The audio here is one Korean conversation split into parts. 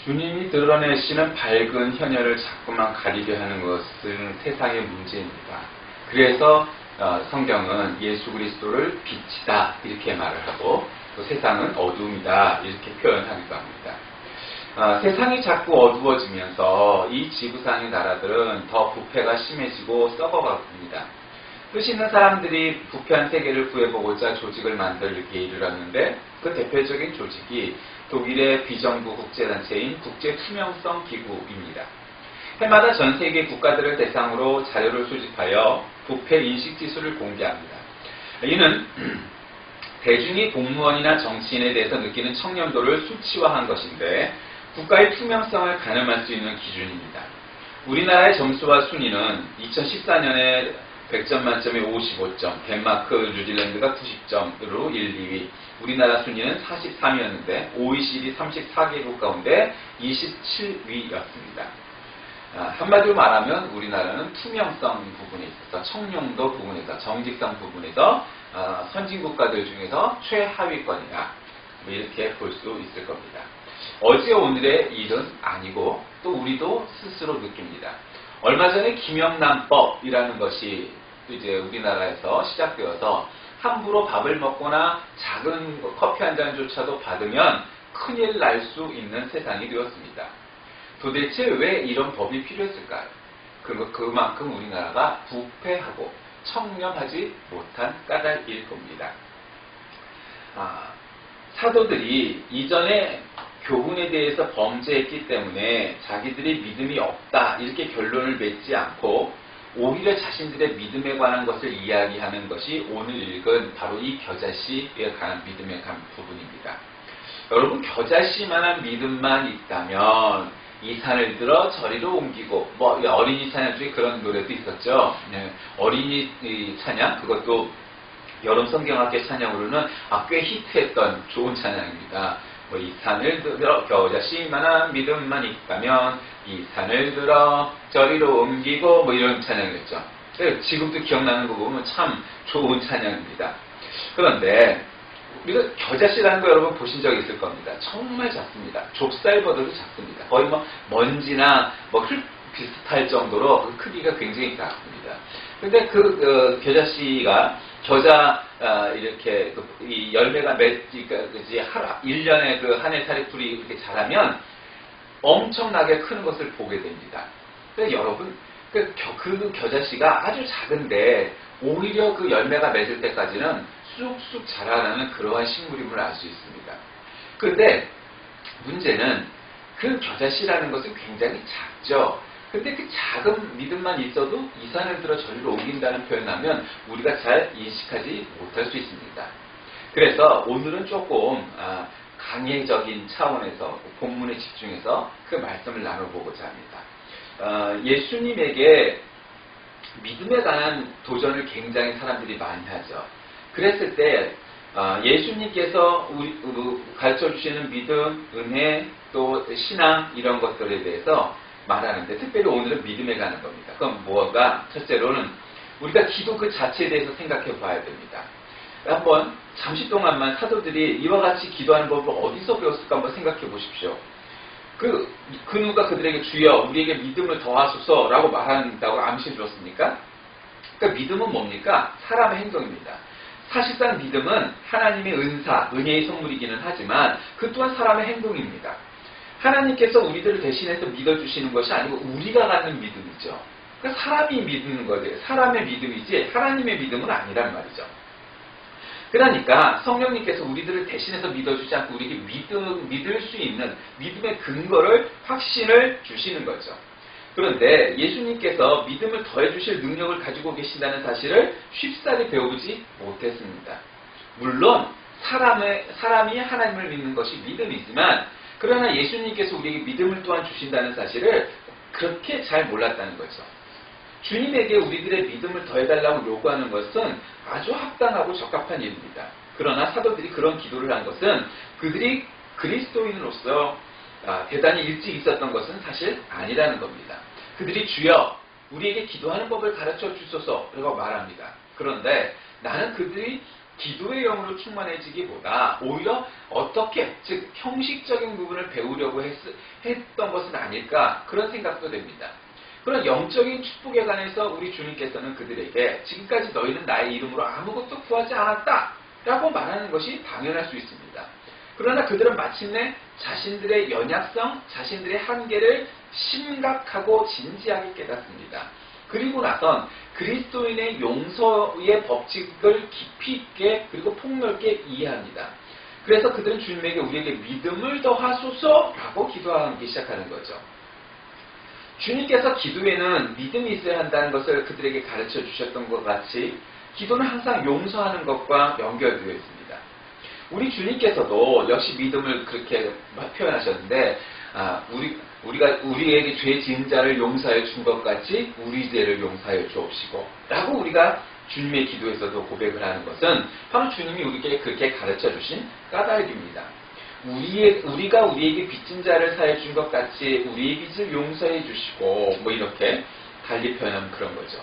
주님이 드러내시는 밝은 현현을 자꾸만 가리려 하는 것은 세상의 문제입니다. 그래서 성경은 예수 그리스도를 빛이다 이렇게 말을 하고 또 세상은 어둠이다 이렇게 표현하기도 합니다. 세상이 자꾸 어두워지면서 이 지구상의 나라들은 더 부패가 심해지고 썩어가고 있습니다. 뜻 있는 사람들이 부패한 세계를 구해보고자 조직을 만들기에 이르렀는데 그 대표적인 조직이 독일의 비정부 국제단체인 국제투명성 기구입니다. 해마다 전 세계 국가들을 대상으로 자료를 수집하여 부패 인식지수를 공개합니다. 이는 대중이 공무원이나 정치인에 대해서 느끼는 청렴도를 수치화한 것인데 국가의 투명성을 가늠할 수 있는 기준입니다. 우리나라의 점수와 순위는 2014년에 100점 만점에 55점, 덴마크, 뉴질랜드가 90점으로 1, 2위, 우리나라 순위는 43위였는데 OECD 34개국 가운데 27위였습니다. 한마디로 말하면 우리나라는 투명성 부분에 있어서, 청렴도 부분에서, 정직성 부분에서 선진국가들 중에서 최하위권이다. 이렇게 볼 수 있을 겁니다. 어제 오늘의 일은 아니고 또 우리도 스스로 느낍니다. 얼마 전에 김영란법이라는 것이 이제 우리나라에서 시작되어서 함부로 밥을 먹거나 작은 커피 한 잔조차도 받으면 큰일 날 수 있는 세상이 되었습니다. 도대체 왜 이런 법이 필요했을까요? 그만큼 우리나라가 부패하고 청렴하지 못한 까닭일 겁니다. 사도들이 이전에 교훈에 대해서 범죄했기 때문에 자기들이 믿음이 없다 이렇게 결론을 맺지 않고 오히려 자신들의 믿음에 관한 것을 이야기하는 것이 오늘 읽은 바로 이 겨자씨에 관한 믿음에 관한 부분입니다. 여러분, 겨자씨만한 믿음만 있다면 이 산을 들어 저리로 옮기고, 어린이 찬양 중에 그런 노래도 있었죠. 네, 어린이 찬양, 그것도 여름 성경학교 찬양으로는 꽤 히트했던 좋은 찬양입니다. 이 산을 들어 겨자씨만한 믿음만 있다면 이 산을 들어 저리로 옮기고 이런 찬양이었죠. 지금도 기억나는 거 보면 참 좋은 찬양입니다. 그런데 우리가 겨자씨라는 거 여러분 보신 적 있을 겁니다. 정말 작습니다. 좁쌀보다도 작습니다. 거의 먼지나 흙 비슷할 정도로 그 크기가 굉장히 작습니다. 근데 겨자씨가 이렇게 이 열매가 맺지까 1년에 한 해살이 풀이 이렇게 자라면 엄청나게 크는 것을 보게 됩니다. 그래서 여러분, 그 겨자씨가 아주 작은데 오히려 그 열매가 맺을 때까지는 쑥쑥 자라나는 그러한 식물임을 알 수 있습니다. 그런데 문제는 그 겨자씨라는 것은 굉장히 작죠. 근데 그 작은 믿음만 있어도 이 산을 들어 저리로 옮긴다는 표현하면 우리가 잘 인식하지 못할 수 있습니다. 그래서 오늘은 조금 강의적인 차원에서 본문에 집중해서 그 말씀을 나눠보고자 합니다. 예수님에게 믿음에 관한 도전을 굉장히 사람들이 많이 하죠. 그랬을 때 예수님께서 가르쳐 주시는 믿음, 은혜, 또 신앙 이런 것들에 대해서 말하는데 특별히 오늘은 믿음에 관한 겁니다. 그럼 첫째로는 우리가 기도 그 자체에 대해서 생각해 봐야 됩니다. 한번 잠시 동안만 사도들이 이와 같이 기도하는 법을 어디서 배웠을까 한번 생각해 보십시오. 그 누가 그들에게 주여 우리에게 믿음을 더하소서 라고 말한다고 암시 들었습니까? 그러니까 믿음은 뭡니까? 사람의 행동입니다. 사실상 믿음은 하나님의 은혜의 선물이기는 하지만 그 또한 사람의 행동입니다. 하나님께서 우리들을 대신해서 믿어주시는 것이 아니고 우리가 갖는 믿음이죠. 그러니까 사람이 믿는 거죠. 사람의 믿음이지 하나님의 믿음은 아니란 말이죠. 그러니까 성령님께서 우리들을 대신해서 믿어주지 않고 우리에게 믿을 수 있는 믿음의 근거를, 확신을 주시는 거죠. 그런데 예수님께서 믿음을 더해주실 능력을 가지고 계신다는 사실을 쉽사리 배우지 못했습니다. 물론 사람이 하나님을 믿는 것이 믿음이지만 그러나 예수님께서 우리에게 믿음을 또한 주신다는 사실을 그렇게 잘 몰랐다는 거죠. 주님에게 우리들의 믿음을 더해달라고 요구하는 것은 아주 합당하고 적합한 일입니다. 그러나 사도들이 그런 기도를 한 것은 그들이 그리스도인으로서 대단히 일찍 있었던 것은 사실 아니라는 겁니다. 그들이 주여 우리에게 기도하는 법을 가르쳐 주소서 라고 말합니다. 그런데 나는 그들이 기도의 영으로 충만해지기보다 오히려 어떻게, 즉 형식적인 부분을 배우려고 했던 것은 아닐까, 그런 생각도 됩니다. 그런 영적인 축복에 관해서 우리 주님께서는 그들에게 지금까지 너희는 나의 이름으로 아무것도 구하지 않았다 라고 말하는 것이 당연할 수 있습니다. 그러나 그들은 마침내 자신들의 연약성, 자신들의 한계를 심각하고 진지하게 깨닫습니다. 그리고 나선 그리스도인의 용서의 법칙을 깊이 있게 그리고 폭넓게 이해합니다. 그래서 그들은 주님에게 우리에게 믿음을 더하소서라고 기도하기 시작하는 거죠. 주님께서 기도에는 믿음이 있어야 한다는 것을 그들에게 가르쳐 주셨던 것 같이 기도는 항상 용서하는 것과 연결되어 있습니다. 우리 주님께서도 역시 믿음을 그렇게 표현하셨는데 우리가 우리에게 죄 지은 자를 용서하여 준 것 같이 우리 죄를 용서하여 주옵시고 라고 우리가 주님의 기도에서도 고백을 하는 것은 바로 주님이 우리에게 그렇게 가르쳐 주신 까닭입니다. 우리가 우리에게 빚진 자를 사해 준 것 같이 우리의 빚을 용서해 주시고 뭐 이렇게 달리 표현하면 그런 거죠.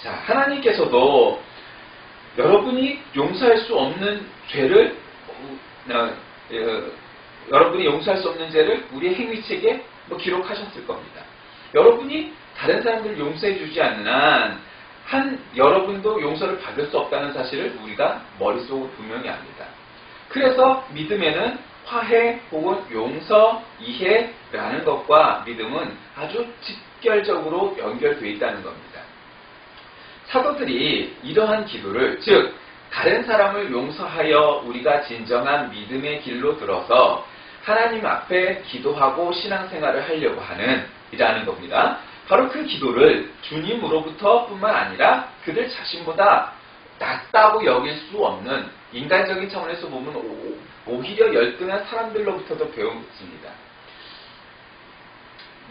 자, 하나님께서도 여러분이 용서할 수 없는 죄를 여러분이 용서할 수 없는 죄를 우리의 행위책에 기록하셨을 겁니다. 여러분이 다른 사람들을 용서해 주지 않는 한 여러분도 용서를 받을 수 없다는 사실을 우리가 머릿속으로 분명히 압니다. 그래서 믿음에는 화해 혹은 용서, 이해라는 것과 믿음은 아주 직결적으로 연결되어 있다는 겁니다. 사도들이 이러한 기도를, 즉 다른 사람을 용서하여 우리가 진정한 믿음의 길로 들어서 하나님 앞에 기도하고 신앙생활을 하려고 하는 이라는 겁니다. 바로 그 기도를 주님으로부터 뿐만 아니라 그들 자신보다 낫다고 여길 수 없는, 인간적인 차원에서 보면 오히려 열등한 사람들로부터도 배웠습니다.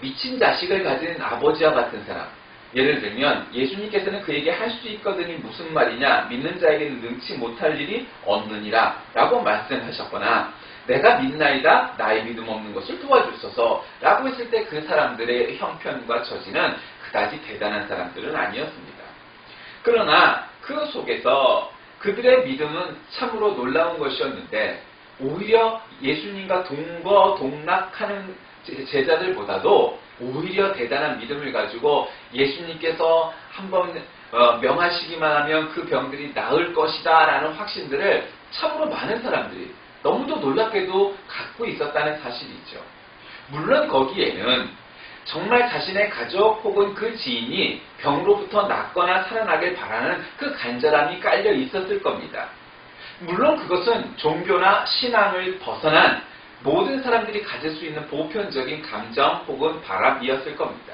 미친 자식을 가진 아버지와 같은 사람, 예를 들면 예수님께서는 그에게 할 수 있거든이 무슨 말이냐, 믿는 자에게는 능치 못할 일이 없느니라 라고 말씀하셨거나 내가 믿나이다 나의 믿음 없는 것을 도와주소서 라고 했을 때 그 사람들의 형편과 처지는 그다지 대단한 사람들은 아니었습니다. 그러나 그 속에서 그들의 믿음은 참으로 놀라운 것이었는데 오히려 예수님과 동거동락하는 제자들보다도 오히려 대단한 믿음을 가지고 예수님께서 한번 명하시기만 하면 그 병들이 나을 것이다 라는 확신들을 참으로 많은 사람들이 너무도 놀랍게도 갖고 있었다는 사실이죠. 물론 거기에는 정말 자신의 가족 혹은 그 지인이 병으로부터 낫거나 살아나길 바라는 그 간절함이 깔려 있었을 겁니다. 물론 그것은 종교나 신앙을 벗어난 모든 사람들이 가질 수 있는 보편적인 감정 혹은 바람이었을 겁니다.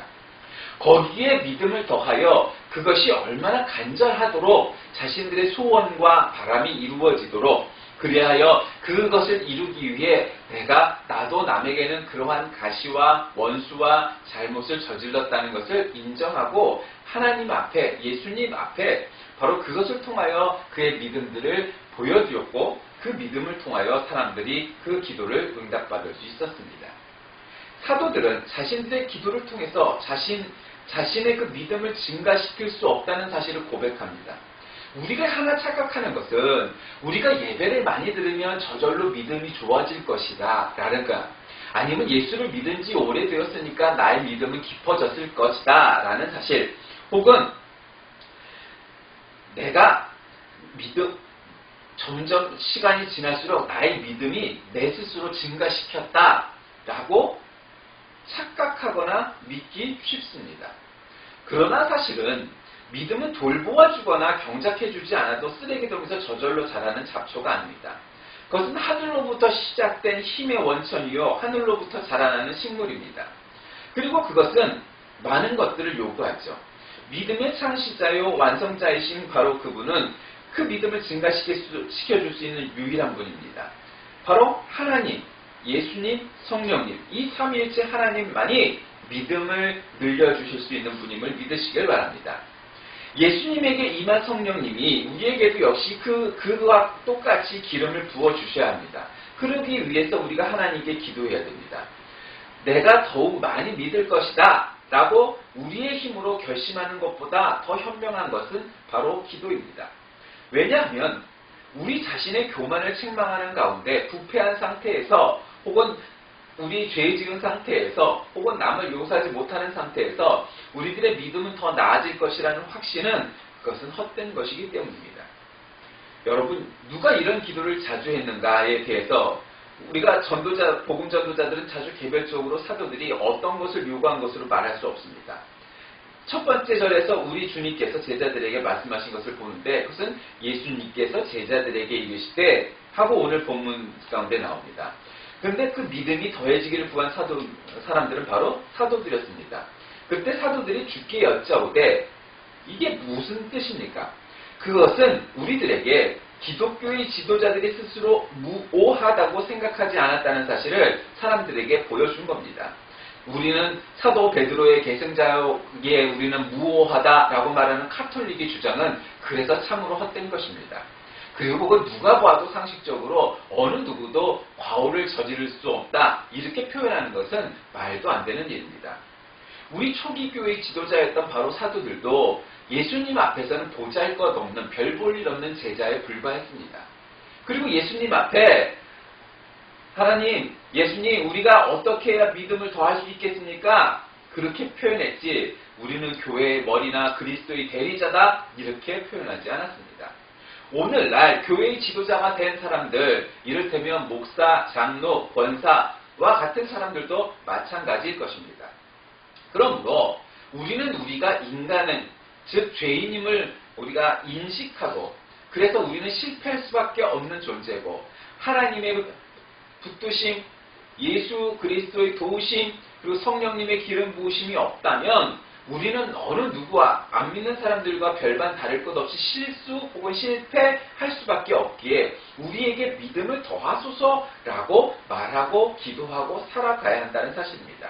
거기에 믿음을 더하여 그것이 얼마나 간절하도록 자신들의 소원과 바람이 이루어지도록, 그리하여 그것을 이루기 위해 나도 남에게는 그러한 가시와 원수와 잘못을 저질렀다는 것을 인정하고 하나님 앞에, 예수님 앞에 바로 그것을 통하여 그의 믿음들을 보여주었고 그 믿음을 통하여 사람들이 그 기도를 응답받을 수 있었습니다. 사도들은 자신들의 기도를 통해서 자신의 그 믿음을 증가시킬 수 없다는 사실을 고백합니다. 우리가 하나 착각하는 것은 우리가 예배를 많이 들으면 저절로 믿음이 좋아질 것이다 라든가, 아니면 예수를 믿은 지 오래되었으니까 나의 믿음은 깊어졌을 것이다 라는 사실, 혹은 내가 점점 시간이 지날수록 나의 믿음이 내 스스로 증가시켰다 라고 착각하거나 믿기 쉽습니다. 그러나 사실은 믿음은 돌보아주거나 경작해주지 않아도 쓰레기통에서 저절로 자라는 잡초가 아닙니다. 그것은 하늘로부터 시작된 힘의 원천이요 하늘로부터 자라나는 식물입니다. 그리고 그것은 많은 것들을 요구하죠. 믿음의 창시자요 완성자이신 바로 그분은 그 믿음을 증가시켜줄 수 있는 유일한 분입니다. 바로 하나님, 예수님, 성령님, 이 삼위일체 하나님만이 믿음을 늘려주실 수 있는 분임을 믿으시길 바랍니다. 예수님에게 임한 성령님이 우리에게도 역시 그와 똑같이 기름을 부어주셔야 합니다. 그러기 위해서 우리가 하나님께 기도해야 됩니다. 내가 더욱 많이 믿을 것이다 라고 우리의 힘으로 결심하는 것보다 더 현명한 것은 바로 기도입니다. 왜냐하면 우리 자신의 교만을 책망하는 가운데 부패한 상태에서 혹은 우리 죄 지은 상태에서 혹은 남을 용서하지 못하는 상태에서 우리들의 믿음은 더 나아질 것이라는 확신은 그것은 헛된 것이기 때문입니다. 여러분, 누가 이런 기도를 자주 했는가에 대해서 우리가 복음 전도자들은 자주 개별적으로 사도들이 어떤 것을 요구한 것으로 말할 수 없습니다. 첫 번째 절에서 우리 주님께서 제자들에게 말씀하신 것을 보는데 그것은 예수님께서 제자들에게 이르시되 하고 오늘 본문 가운데 나옵니다. 그런데 그 믿음이 더해지기를 구한 사람들은 바로 사도들이었습니다. 그때 사도들이 주께 여짜오되 이게 무슨 뜻입니까? 그것은 우리들에게 기독교의 지도자들이 스스로 무오하다고 생각하지 않았다는 사실을 사람들에게 보여준 겁니다. 우리는 사도 베드로의 계승자에 우리는 무오하다라고 말하는 카톨릭의 주장은 그래서 참으로 헛된 것입니다. 그리고 그 누가 봐도 상식적으로 어느 누구도 과오를 저지를 수 없다 이렇게 표현하는 것은 말도 안 되는 일입니다. 우리 초기 교회의 지도자였던 바로 사도들도 예수님 앞에서는 보잘것없는 별 볼 일 없는 제자에 불과했습니다. 그리고 예수님 앞에 하나님, 예수님 우리가 어떻게 해야 믿음을 더할 수 있겠습니까? 그렇게 표현했지 우리는 교회의 머리나 그리스도의 대리자다 이렇게 표현하지 않았습니다. 오늘날 교회의 지도자가 된 사람들, 이를테면 목사, 장로, 권사와 같은 사람들도 마찬가지일 것입니다. 그러므로 우리는 우리가 인간은 즉 죄인임을 우리가 인식하고 그래서 우리는 실패할 수밖에 없는 존재고 하나님의 붙드심, 예수 그리스도의 도우심 그리고 성령님의 기름 부으심이 없다면 우리는 어느 누구와 안 믿는 사람들과 별반 다를 것 없이 실수 혹은 실패할 수밖에 없기에 우리에게 믿음을 더하소서라고 말하고 기도하고 살아가야 한다는 사실입니다.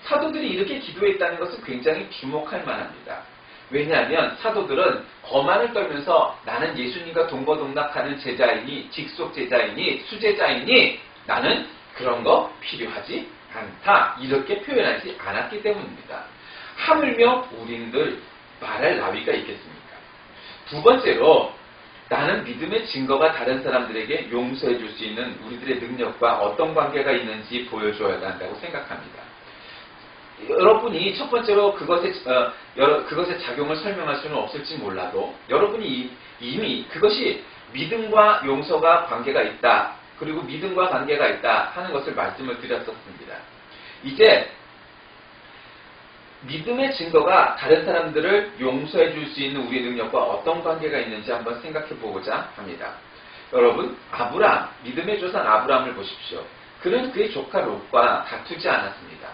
사도들이 이렇게 기도했다는 것은 굉장히 주목할 만합니다. 왜냐하면 사도들은 거만을 떨면서 나는 예수님과 동거동락하는 제자이니 직속 제자이니 수제자이니 나는 그런 거 필요하지 않다 이렇게 표현하지 않았기 때문입니다. 하물며 우리들 말할 나위가 있겠습니까? 두 번째로 나는 믿음의 증거가 다른 사람들에게 용서해 줄 수 있는 우리들의 능력과 어떤 관계가 있는지 보여줘야 한다고 생각합니다. 여러분이 첫 번째로 그것의 작용을 설명할 수는 없을지 몰라도 여러분이 이미 그것이 믿음과 용서가 관계가 있다. 그리고 믿음과 관계가 있다 하는 것을 말씀을 드렸었습니다. 이제 믿음의 증거가 다른 사람들을 용서해 줄 수 있는 우리의 능력과 어떤 관계가 있는지 한번 생각해 보고자 합니다. 여러분, 아브라함, 믿음의 조상 아브라함을 보십시오. 그는 그의 조카 롯과 다투지 않았습니다.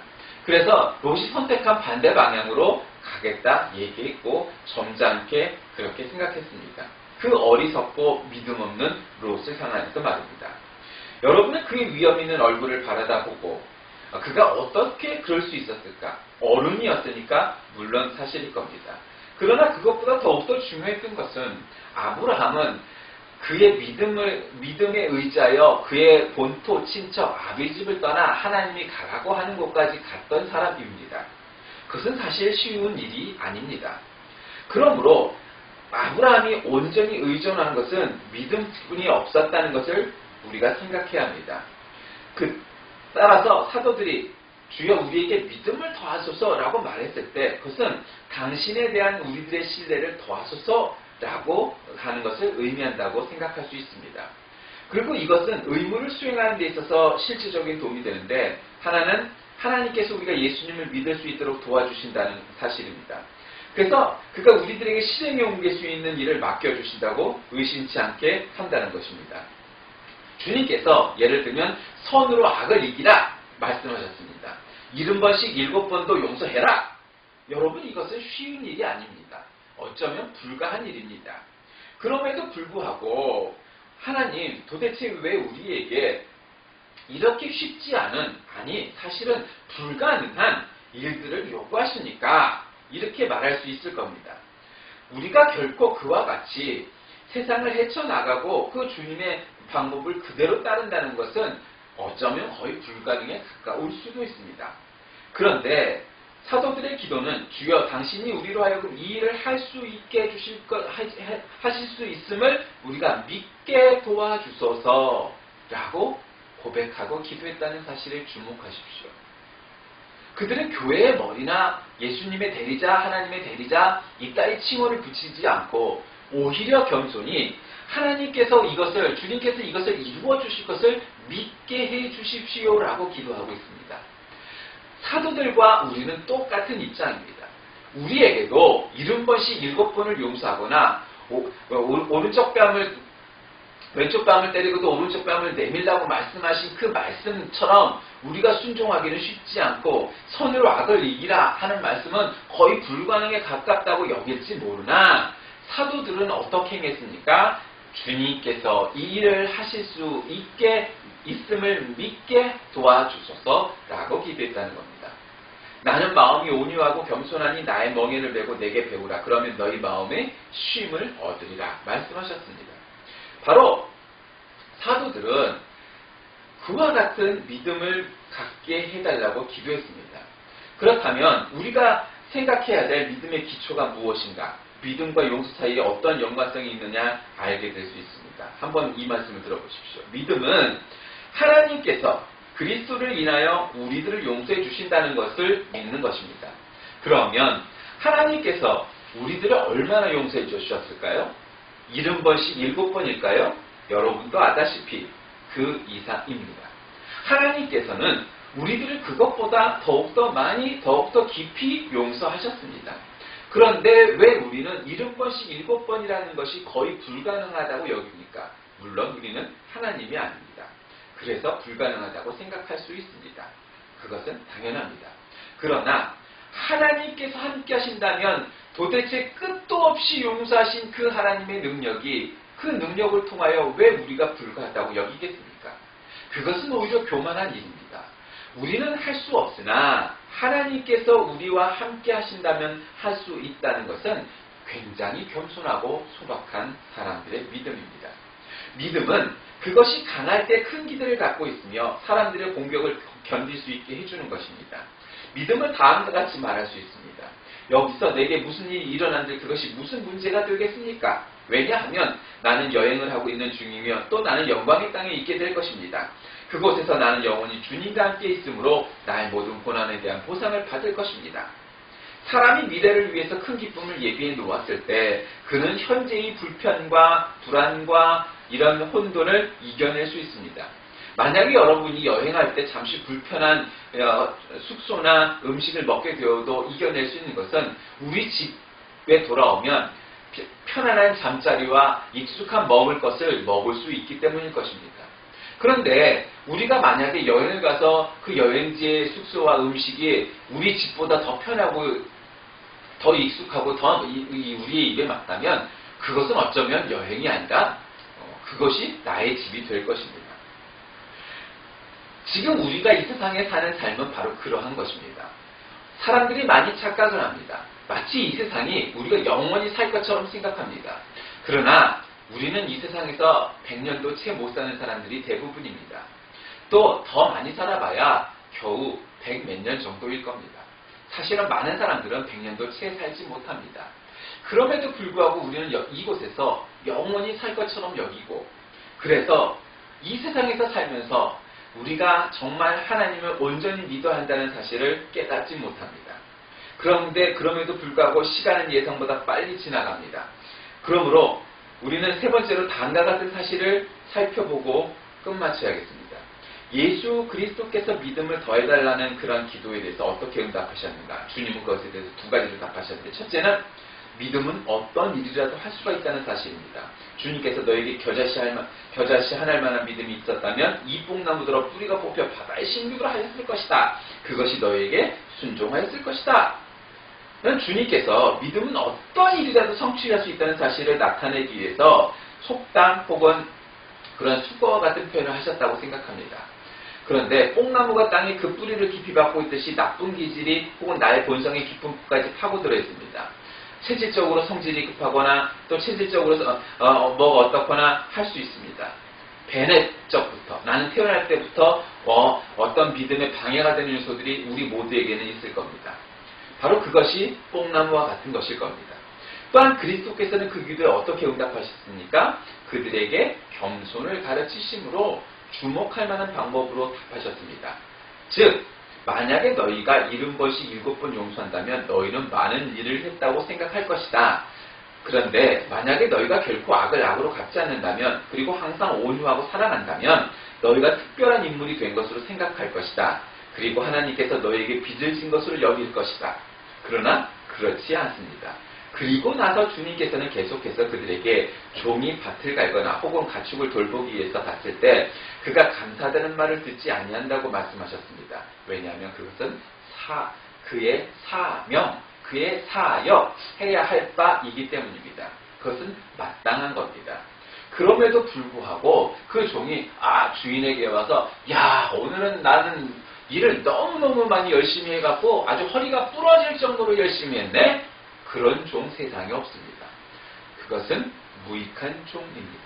그래서 롯이 선택한 반대 방향으로 가겠다 얘기했고 점잖게 그렇게 생각했습니다. 그 어리석고 믿음 없는 롯을 향해서 말입니다. 여러분은 그의 위험 있는 얼굴을 바라다보고 그가 어떻게 그럴 수 있었을까? 어른이었으니까 물론 사실일 겁니다. 그러나 그것보다 더욱더 중요했던 것은 아브라함은 그의 믿음에 의지하여 그의 본토 친척 아비집을 떠나 하나님이 가라고 하는 곳까지 갔던 사람입니다. 그것은 사실 쉬운 일이 아닙니다. 그러므로 아브라함이 온전히 의존하는 것은 믿음뿐이 없었다는 것을 우리가 생각해야 합니다. 따라서 사도들이 주여 우리에게 믿음을 더하소서라고 말했을 때 그것은 당신에 대한 우리들의 신뢰를 더하소서라고 하는 것을 의미한다고 생각할 수 있습니다. 그리고 이것은 의무를 수행하는 데 있어서 실질적인 도움이 되는데 하나는 하나님께서 우리가 예수님을 믿을 수 있도록 도와주신다는 사실입니다. 그래서 그가 우리들에게 실행에 옮길 수 있는 일을 맡겨주신다고 의심치 않게 한다는 것입니다. 주님께서 예를 들면 선으로 악을 이기라 말씀하셨습니다. 70번씩 7번도 용서해라. 여러분 이것은 쉬운 일이 아닙니다. 어쩌면 불가한 일입니다. 그럼에도 불구하고 하나님 도대체 왜 우리에게 이렇게 쉽지 않은 아니 사실은 불가능한 일들을 요구하십니까? 이렇게 말할 수 있을 겁니다. 우리가 결코 그와 같이 세상을 헤쳐나가고 그 주님의 방법을 그대로 따른다는 것은 어쩌면 거의 불가능에 가까울 수도 있습니다. 그런데 사도들의 기도는 주여 당신이 우리로 하여금 이 일을 할 수 있게 하실 수 있음을 우리가 믿게 도와주소서 라고 고백하고 기도했다는 사실에 주목하십시오. 그들은 교회의 머리나 예수님의 대리자, 하나님의 대리자 이따위 칭호를 붙이지 않고 오히려 겸손히 하나님께서 주님께서 이것을 이루어 주실 것을 믿게 해 주십시오라고 기도하고 있습니다. 사도들과 우리는 똑같은 입장입니다. 우리에게도 70번씩 7번을 용서하거나 왼쪽 뺨을 때리고도 오른쪽 뺨을 내밀라고 말씀하신 그 말씀처럼 우리가 순종하기는 쉽지 않고 선으로 악을 이기라 하는 말씀은 거의 불가능에 가깝다고 여길지 모르나 사도들은 어떻게 행했습니까? 주님께서 이 일을 하실 수 있게 있음을 믿게 도와주소서라고 기도했다는 겁니다. 나는 마음이 온유하고 겸손하니 나의 멍에를 메고 내게 배우라. 그러면 너희 마음에 쉼을 얻으리라 말씀하셨습니다. 바로 사도들은 그와 같은 믿음을 갖게 해달라고 기도했습니다. 그렇다면 우리가 생각해야 될 믿음의 기초가 무엇인가? 믿음과 용서 사이에 어떤 연관성이 있느냐 알게 될 수 있습니다. 한번 이 말씀을 들어보십시오. 믿음은 하나님께서 그리스도를 인하여 우리들을 용서해 주신다는 것을 믿는 것입니다. 그러면 하나님께서 우리들을 얼마나 용서해 주셨을까요? 70번씩 7번일까요? 여러분도 아다시피 그 이상입니다. 하나님께서는 우리들을 그것보다 더욱더 많이 더욱더 깊이 용서하셨습니다. 그런데 왜 우리는 70번씩 7번이라는 것이 거의 불가능하다고 여깁니까? 물론 우리는 하나님이 아닙니다. 그래서 불가능하다고 생각할 수 있습니다. 그것은 당연합니다. 그러나 하나님께서 함께 하신다면 도대체 끝도 없이 용서하신 그 하나님의 능력이 그 능력을 통하여 왜 우리가 불가하다고 여기겠습니까? 그것은 오히려 교만한 일입니다. 우리는 할 수 없으나 하나님께서 우리와 함께 하신다면 할 수 있다는 것은 굉장히 겸손하고 소박한 사람들의 믿음입니다. 믿음은 그것이 강할 때 큰 기대를 갖고 있으며 사람들의 공격을 견딜 수 있게 해주는 것입니다. 믿음은 다음과 같이 말할 수 있습니다. 여기서 내게 무슨 일이 일어난들 그것이 무슨 문제가 되겠습니까? 왜냐하면 나는 여행을 하고 있는 중이며 또 나는 영광의 땅에 있게 될 것입니다. 그곳에서 나는 영원히 주님과 함께 있으므로 나의 모든 고난에 대한 보상을 받을 것입니다. 사람이 미래를 위해서 큰 기쁨을 예비해 놓았을 때 그는 현재의 불편과 불안과 이런 혼돈을 이겨낼 수 있습니다. 만약에 여러분이 여행할 때 잠시 불편한 숙소나 음식을 먹게 되어도 이겨낼 수 있는 것은 우리 집에 돌아오면 편안한 잠자리와 익숙한 먹을 것을 먹을 수 있기 때문일 것입니다. 그런데 우리가 만약에 여행을 가서 그 여행지의 숙소와 음식이 우리 집보다 더 편하고 더 익숙하고 더 우리의 입에 맞다면 그것은 어쩌면 여행이 아니라 그것이 나의 집이 될 것입니다. 지금 우리가 이 세상에 사는 삶은 바로 그러한 것입니다. 사람들이 많이 착각을 합니다. 마치 이 세상이 우리가 영원히 살 것처럼 생각합니다. 그러나 우리는 이 세상에서 100년도 채 못 사는 사람들이 대부분입니다. 또 더 많이 살아봐야 겨우 100 몇 년 정도일 겁니다. 사실은 많은 사람들은 100년도 채 살지 못합니다. 그럼에도 불구하고 우리는 이곳에서 영원히 살 것처럼 여기고 그래서 이 세상에서 살면서 우리가 정말 하나님을 온전히 믿어야 한다는 사실을 깨닫지 못합니다. 그런데 그럼에도 불구하고 시간은 예상보다 빨리 지나갑니다. 그러므로 우리는 세 번째로 다음과 같은 사실을 살펴보고 끝마쳐야겠습니다. 예수 그리스도께서 믿음을 더해달라는 그런 기도에 대해서 어떻게 응답하셨는가? 주님은 그것에 대해서 두 가지로 답하셨는데 첫째는 믿음은 어떤 일이라도 할 수가 있다는 사실입니다. 주님께서 너에게 겨자씨 하나일 만한 믿음이 있었다면 이 뽕나무들어 뿌리가 뽑혀 바다의 식물로 하였을 것이다. 그것이 너에게 순종하였을 것이다. 주님께서 믿음은 어떤 일이라도 성취할 수 있다는 사실을 나타내기 위해서 속담 혹은 그런 수거와 같은 표현을 하셨다고 생각합니다. 그런데 뽕나무가 땅에 그 뿌리를 깊이 박고 있듯이 나쁜 기질이 혹은 나의 본성의 깊은 끝까지 파고들어 있습니다. 체질적으로 성질이 급하거나 또 체질적으로 뭐가 어떻거나 할 수 있습니다. 배뇌적부터 나는 태어날 때부터 어떤 믿음에 방해가 되는 요소들이 우리 모두에게는 있을 겁니다. 바로 그것이 뽕나무와 같은 것일 겁니다. 또한 그리스도께서는 그 기도에 어떻게 응답하셨습니까? 그들에게 겸손을 가르치심으로 주목할 만한 방법으로 답하셨습니다. 즉 만약에 너희가 70번씩 7번 용서한다면 너희는 많은 일을 했다고 생각할 것이다. 그런데 만약에 너희가 결코 악을 악으로 갚지 않는다면, 그리고 항상 온유하고 사랑한다면 너희가 특별한 인물이 된 것으로 생각할 것이다. 그리고 하나님께서 너희에게 빚을 진 것으로 여길 것이다. 그러나 그렇지 않습니다. 그리고 나서 주님께서는 계속해서 그들에게 종이 밭을 갈거나 혹은 가축을 돌보기 위해서 갔을 때 그가 감사하다는 말을 듣지 아니한다고 말씀하셨습니다. 왜냐하면 그것은 그의 사명, 그의 사역, 해야 할 바이기 때문입니다. 그것은 마땅한 겁니다. 그럼에도 불구하고 그 종이 주인에게 와서 오늘은 나는 일을 너무너무 많이 열심히 해갖고 아주 허리가 부러질 정도로 열심히 했네? 그런 종 세상에 없습니다. 그것은 무익한 종입니다.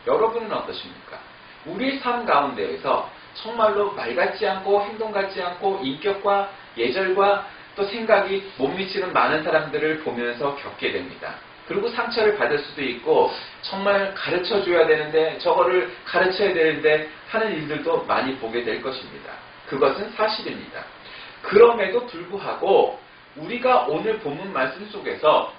여러분은 어떠십니까? 우리 삶 가운데에서 정말로 말 같지 않고 행동 같지 않고 인격과 예절과 또 생각이 못 미치는 많은 사람들을 보면서 겪게 됩니다. 그리고 상처를 받을 수도 있고 정말 가르쳐줘야 되는데 저거를 가르쳐야 되는데 하는 일들도 많이 보게 될 것입니다. 그것은 사실입니다. 그럼에도 불구하고 우리가 오늘 본문 말씀 속에서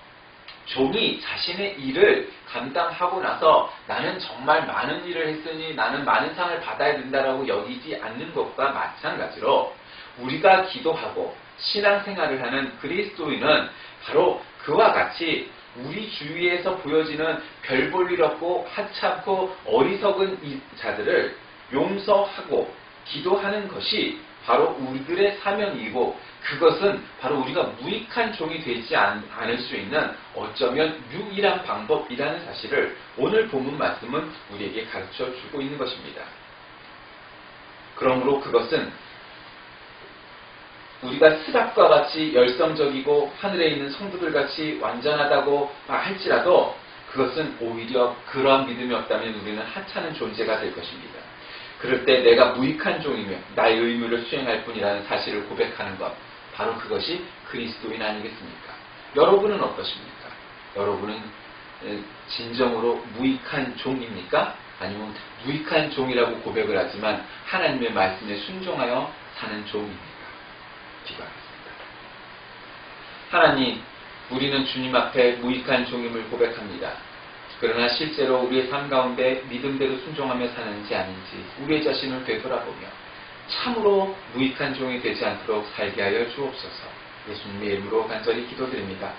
종이 자신의 일을 감당하고 나서 나는 정말 많은 일을 했으니 나는 많은 상을 받아야 된다라고 여기지 않는 것과 마찬가지로 우리가 기도하고 신앙생활을 하는 그리스도인은 바로 그와 같이 우리 주위에서 보여지는 별 볼 일 없고 하찮고 어리석은 자들을 용서하고 기도하는 것이 바로 우리들의 사명이고, 그것은 바로 우리가 무익한 종이 되지 않을 수 있는 어쩌면 유일한 방법이라는 사실을 오늘 본문 말씀은 우리에게 가르쳐주고 있는 것입니다. 그러므로 그것은 우리가 스랍과 같이 열성적이고 하늘에 있는 성도들 같이 완전하다고 할지라도 그것은 오히려 그러한 믿음이 없다면 우리는 하찮은 존재가 될 것입니다. 그럴 때 내가 무익한 종이며 나의 의무를 수행할 뿐이라는 사실을 고백하는 것, 바로 그것이 그리스도인 아니겠습니까? 여러분은 어떠십니까? 여러분은 진정으로 무익한 종입니까? 아니면 무익한 종이라고 고백을 하지만 하나님의 말씀에 순종하여 사는 종입니까? 기도하겠습니다. 하나님, 우리는 주님 앞에 무익한 종임을 고백합니다. 그러나 실제로 우리의 삶 가운데 믿음대로 순종하며 사는지 아닌지 우리의 자신을 되돌아보며 참으로 무익한 종이 되지 않도록 살게 하여 주옵소서. 예수님의 이름으로 간절히 기도드립니다.